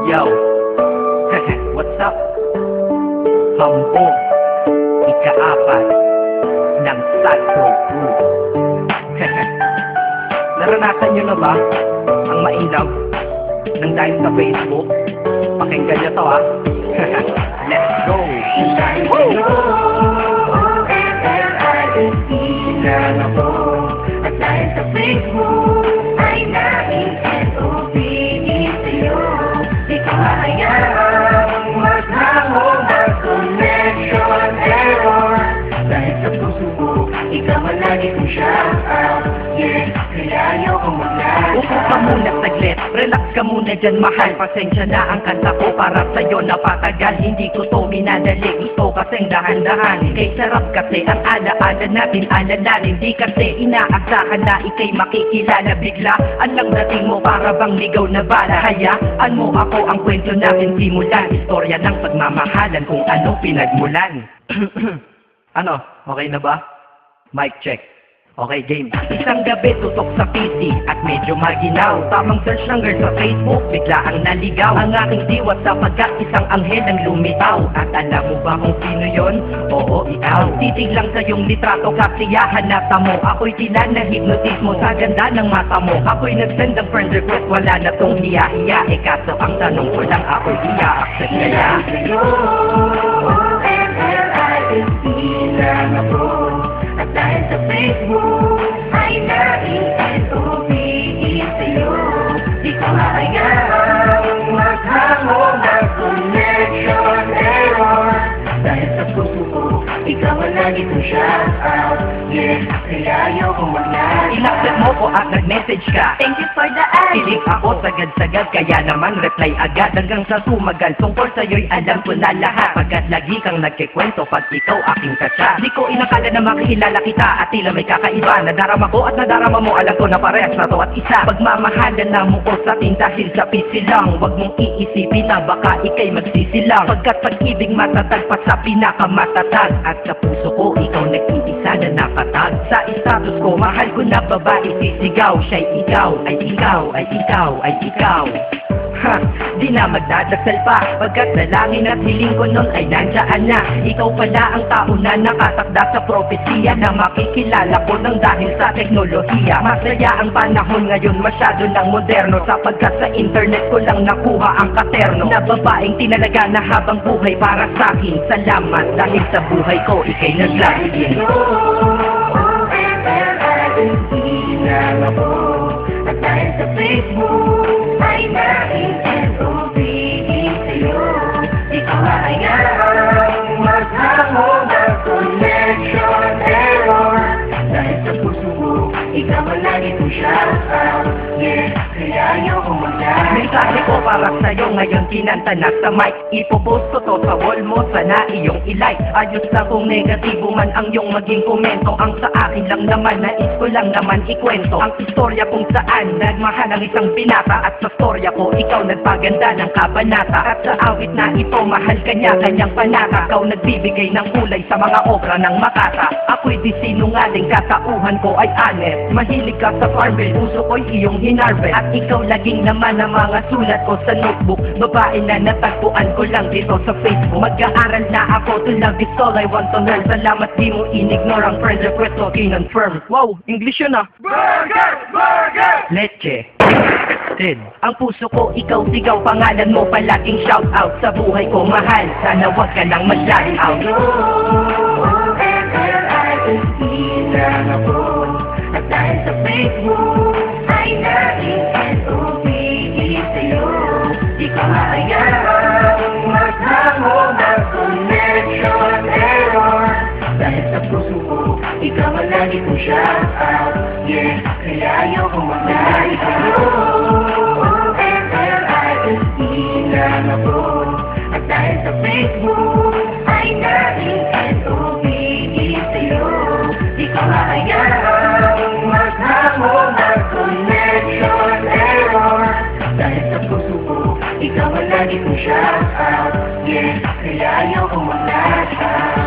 Yo, what's up? Hambog, ika-apat ng Sadro Group. Naranasan nyo na ba ang mainam ng dahil sa Facebook? Pakinggan nyo to ha. Let's go! Woo! Lang ako at dahil sa Facebook ay nai-SOBin sa'yo. Di ko hahayaang maghango ng connection error. Dahil sa puso ko, ikaw ang lagi kong shout out. Yeah, kaya ayoko mag-live. Upo ka muna saglit, relax ka muna dyan mahal. Pasensya na ang kanta ko para sa'yo napatagal. Hindi ko to minadali, gusto kasing dahan-dahan. Kay sarap kasi ang ala-ala natin alalanin. Di kasi inaasahan na ikay makikilala bigla. Ang dating mo para bang ligaw na bala. Hayaan mo ako ang kwento natin simulan. Istorya ng pagmamahalan kung ano pinagmulan. Ano? Okay na ba? Mic check. Okay, game. Isang gabi tutok sa PC at medyo maginaw. Tamang search ng girl sa Facebook, bigla ang naligaw. Ang aking diwat sapagkat isang anghel ang lumitaw. At alam mo ba kung sino yon? Oo, ikaw. Titig lang sa iyong litrato, kasiyahan na tamo. Ako'y tila na hypnotis mo sa ganda ng mata mo. Ako'y nag-send ng friend request, wala na tong hiya-hiya. Kaso ang tanong ko lang, ako'y iya-accept kaya. Lang ako at dahil sa Facebook ay nai-SOBin sa'yo. Di ko hahayaang maghango ng connection error. Dahil sa puso ko, ikaw ang lagi kong shout out. Yeah, kaya ayoko mag-live. Inaccept mo ko at nag-message ka. Thank you for the ad. Piling ako sagad-sagad, kaya naman reply agad. Hanggang sa sumagal, tungkol sa'yo'y alam ko na lahat. Pagkat lagi kang nagkikwento pag ikaw aking katsa. Di ko inakala na makikilala kita at tila may kakaiba. Nadarama ko at nadarama mo, alam ko na parehas na to at isa. Pagmamahalan na mo ko sa atin dahil sa pisilang. Huwag mong iisipin na baka ikay magsisilang. Pagkat pag-ibig matatag pa sa pinakamatatag. At sa puso ko, ikaw nag-iisa na nakatag. Sa status ko, mahal ko na babae sisigaw. Siya'y ikaw, ay ikaw, ay ikaw, ay ikaw. Ha, di na magdadasal pa. Pagkat dalangin at hiling ko nun ay nandiyan na. Ikaw pala ang tao na nakatakda sa propesiya na makikilala ko nang dahil sa teknolohiya. Masaya ang panahon ngayon, masyado ng moderno. Sapagkat sa internet ko lang nakuha ang katerno na babaeng tinalaga na habang buhay para sa'kin. Salamat dahil sa buhay ko, ikay naglagin. Lang ako at dahil sa Facebook ay nai-SOBin sa'yo. Di ko hahayaang maghango ng connection error. Dahil sa puso ko, ikaw ang lagi kong shout out. Yeah, kaya ayoko mag-live. Mensahe ko para sa'yo ngayon kinanta na sa mic. Ipopost ko to sa wall mo, sana iyong ilike. Ayos na kung negatibo man ang iyong maging komento. Ang sa akin lang naman, nais ko lang naman ikwento ang istorya kung saan nagmahal ang isang binata. At sa storya ko, ikaw nagpaganda ng kabanata. At sa awit na ito, mahal kanya kanyang panata. Ikaw nagbibigay ng kulay sa mga obra ng Makata. Ako'y di sinungaling, katauhan ko ay honest. Mahilig ka sa farmville, puso ko'y iyong hinarvest. At ikaw laging naman ang mga sulat ko sa notebook. Babae na natagpuan ko lang dito sa Facebook. Mag-aaral na ako, to love is all I want to learn. Salamat di mo inignore ang friend request ko, kinonfirm. Wow, English yun ah. Burger! Burger! Leche. Ted. Ang puso ko, ikaw sigaw, pangalan mo palaging shout out. Sa buhay ko mahal, sana wag ka lang mag-shout out. Lang ako at dahil sa Facebook ay nai-SOBin sa'yo. Di ko hahayaang maghango ng connection error. Dahil sa puso ko, ikaw ang lagi kong shout out. Yeah, kaya ayoko mag-live. Lang ako at dahil sa Facebook ay nai-SOBin sa'yo. Di ko hahayaang maghango ng connection error. Dahil sa puso ko, ikaw ang lagi kong shout out. Yeah, kaya ayoko mag-lash out.